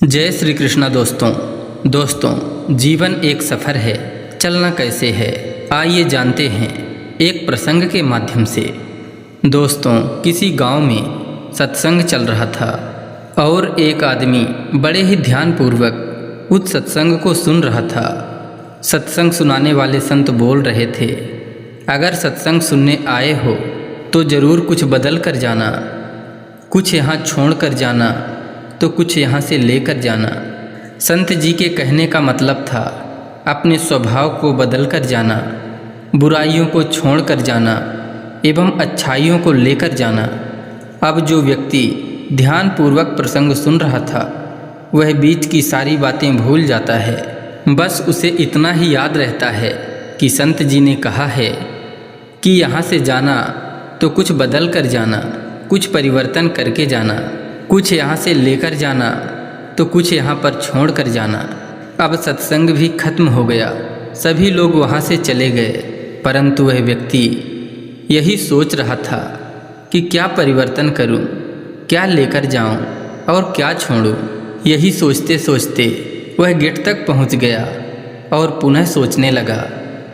जय श्री कृष्णा। दोस्तों जीवन एक सफ़र है, चलना कैसे है आइए जानते हैं एक प्रसंग के माध्यम से। दोस्तों किसी गांव में सत्संग चल रहा था और एक आदमी बड़े ही ध्यानपूर्वक उस सत्संग को सुन रहा था। सत्संग सुनाने वाले संत बोल रहे थे, अगर सत्संग सुनने आए हो तो ज़रूर कुछ बदल कर जाना, कुछ यहाँ छोड़ कर जाना तो कुछ यहाँ से लेकर जाना। संत जी के कहने का मतलब था अपने स्वभाव को बदल कर जाना, बुराइयों को छोड़ कर जाना एवं अच्छाइयों को लेकर जाना। अब जो व्यक्ति ध्यानपूर्वक प्रसंग सुन रहा था वह बीच की सारी बातें भूल जाता है, बस उसे इतना ही याद रहता है कि संत जी ने कहा है कि यहाँ से जाना तो कुछ बदल कर जाना, कुछ परिवर्तन करके जाना, कुछ यहाँ से लेकर जाना तो कुछ यहाँ पर छोड़ कर जाना। अब सत्संग भी खत्म हो गया, सभी लोग वहाँ से चले गए, परंतु वह व्यक्ति यही सोच रहा था कि क्या परिवर्तन करूं, क्या लेकर जाऊं और क्या छोड़ूं। यही सोचते सोचते वह गेट तक पहुंच गया और पुनः सोचने लगा।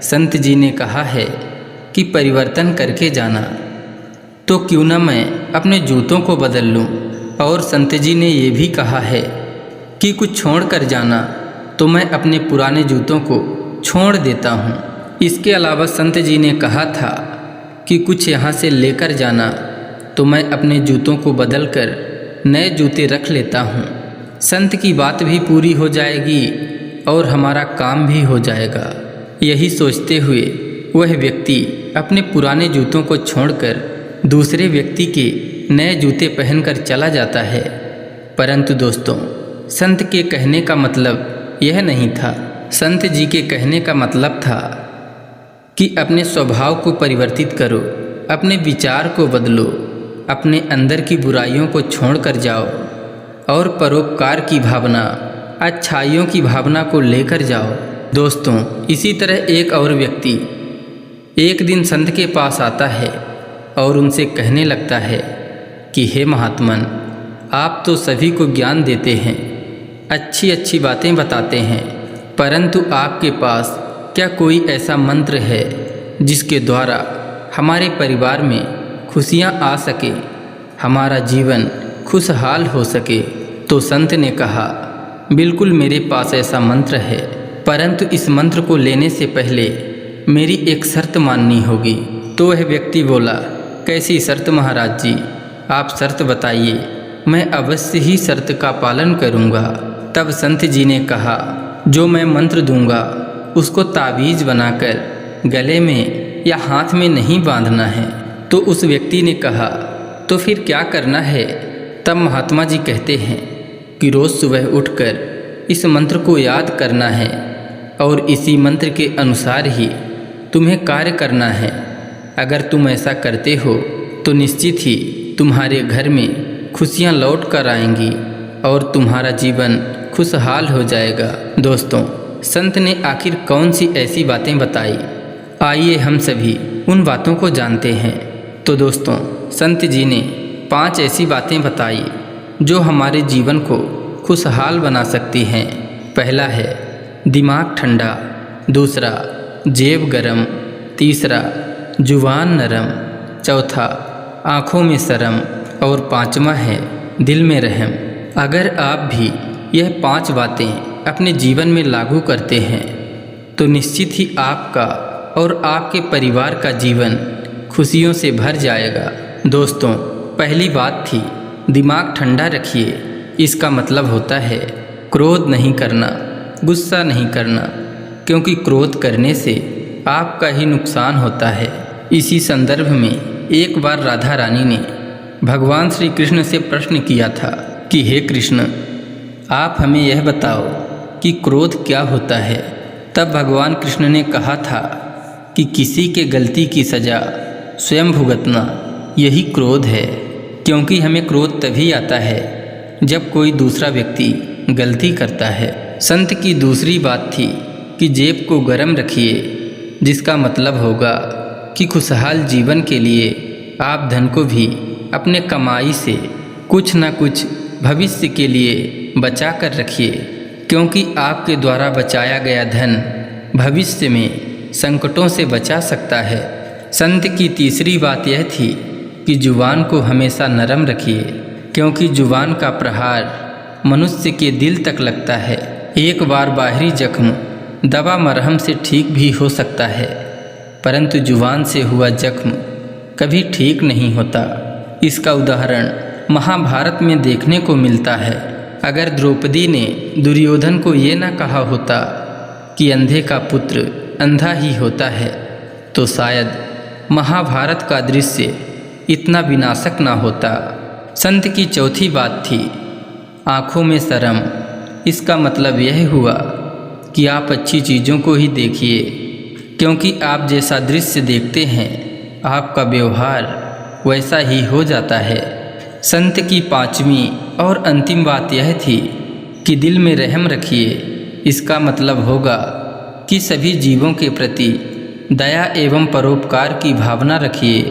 संत जी ने कहा है कि परिवर्तन करके जाना, तो क्यों न मैं अपने जूतों को बदल लूं। और संत जी ने ये भी कहा है कि कुछ छोड़ कर जाना, तो मैं अपने पुराने जूतों को छोड़ देता हूँ। इसके अलावा संत जी ने कहा था कि कुछ यहाँ से लेकर जाना, तो मैं अपने जूतों को बदल कर नए जूते रख लेता हूँ। संत की बात भी पूरी हो जाएगी और हमारा काम भी हो जाएगा। यही सोचते हुए वह व्यक्ति अपने पुराने जूतों को छोड़कर दूसरे व्यक्ति के नए जूते पहनकर चला जाता है। परंतु दोस्तों संत के कहने का मतलब यह नहीं था। संत जी के कहने का मतलब था कि अपने स्वभाव को परिवर्तित करो, अपने विचार को बदलो, अपने अंदर की बुराइयों को छोड़ कर जाओ और परोपकार की भावना, अच्छाइयों की भावना को लेकर जाओ। दोस्तों इसी तरह एक और व्यक्ति एक दिन संत के पास आता है और उनसे कहने लगता है कि हे महात्मन, आप तो सभी को ज्ञान देते हैं, अच्छी अच्छी बातें बताते हैं, परंतु आपके पास क्या कोई ऐसा मंत्र है जिसके द्वारा हमारे परिवार में खुशियाँ आ सके, हमारा जीवन खुशहाल हो सके। तो संत ने कहा, बिल्कुल मेरे पास ऐसा मंत्र है, परंतु इस मंत्र को लेने से पहले मेरी एक शर्त माननी होगी। तो वह व्यक्ति बोला, कैसी शर्त महाराज जी, आप शर्त बताइए, मैं अवश्य ही शर्त का पालन करूँगा। तब संत जी ने कहा, जो मैं मंत्र दूंगा उसको ताबीज़ बनाकर गले में या हाथ में नहीं बांधना है। तो उस व्यक्ति ने कहा, तो फिर क्या करना है। तब महात्मा जी कहते हैं कि रोज़ सुबह उठकर इस मंत्र को याद करना है और इसी मंत्र के अनुसार ही तुम्हें कार्य करना है। अगर तुम ऐसा करते हो तो निश्चित ही तुम्हारे घर में खुशियाँ लौट कर आएंगी और तुम्हारा जीवन खुशहाल हो जाएगा। दोस्तों संत ने आखिर कौन सी ऐसी बातें बताई, आइए हम सभी उन बातों को जानते हैं। तो दोस्तों संत जी ने 5 ऐसी बातें बताई जो हमारे जीवन को खुशहाल बना सकती हैं। पहला है दिमाग ठंडा, दूसरा जेब गरम, तीसरा जुबान नरम, चौथा आँखों में शर्म और 5वां है दिल में रहम। अगर आप भी यह 5 बातें अपने जीवन में लागू करते हैं तो निश्चित ही आपका और आपके परिवार का जीवन खुशियों से भर जाएगा। दोस्तों पहली बात थी दिमाग ठंडा रखिए। इसका मतलब होता है क्रोध नहीं करना, गुस्सा नहीं करना, क्योंकि क्रोध करने से आपका ही नुकसान होता है। इसी संदर्भ में एक बार राधा रानी ने भगवान श्री कृष्ण से प्रश्न किया था कि हे कृष्ण, आप हमें यह बताओ कि क्रोध क्या होता है। तब भगवान कृष्ण ने कहा था कि किसी के गलती की सज़ा स्वयं भुगतना, यही क्रोध है। क्योंकि हमें क्रोध तभी आता है जब कोई दूसरा व्यक्ति गलती करता है। संत की दूसरी बात थी कि जेब को गर्म रखिए, जिसका मतलब होगा कि खुशहाल जीवन के लिए आप धन को भी अपने कमाई से कुछ न कुछ भविष्य के लिए बचा कर रखिए, क्योंकि आपके द्वारा बचाया गया धन भविष्य में संकटों से बचा सकता है। संत की तीसरी बात यह थी कि जुबान को हमेशा नरम रखिए, क्योंकि जुबान का प्रहार मनुष्य के दिल तक लगता है। एक बार बाहरी जख्म दवा मरहम से ठीक भी हो सकता है, परंतु जुबान से हुआ जख्म कभी ठीक नहीं होता। इसका उदाहरण महाभारत में देखने को मिलता है। अगर द्रौपदी ने दुर्योधन को ये न कहा होता कि अंधे का पुत्र अंधा ही होता है, तो शायद महाभारत का दृश्य इतना विनाशक न होता। संत की चौथी बात थी आँखों में शर्म। इसका मतलब यह हुआ कि आप अच्छी चीज़ों को ही देखिए, क्योंकि आप जैसा दृश्य देखते हैं आपका व्यवहार वैसा ही हो जाता है। संत की पांचवी और अंतिम बात यह थी कि दिल में रहम रखिए। इसका मतलब होगा कि सभी जीवों के प्रति दया एवं परोपकार की भावना रखिए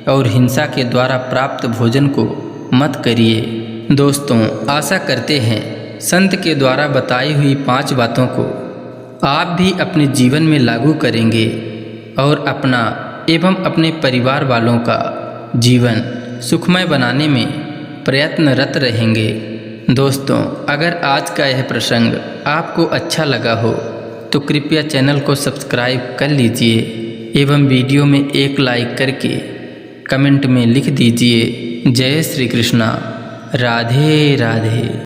और हिंसा के द्वारा प्राप्त भोजन को मत करिए। दोस्तों, आशा करते हैं संत के द्वारा बताई हुई 5 बातों को आप भी अपने जीवन में लागू करेंगे और अपना एवं अपने परिवार वालों का जीवन सुखमय बनाने में प्रयत्नरत रहेंगे। दोस्तों, अगर आज का यह प्रसंग आपको अच्छा लगा हो तो कृपया चैनल को सब्सक्राइब कर लीजिए एवं वीडियो में एक लाइक करके कमेंट में लिख दीजिए जय श्री कृष्णा, राधे राधे।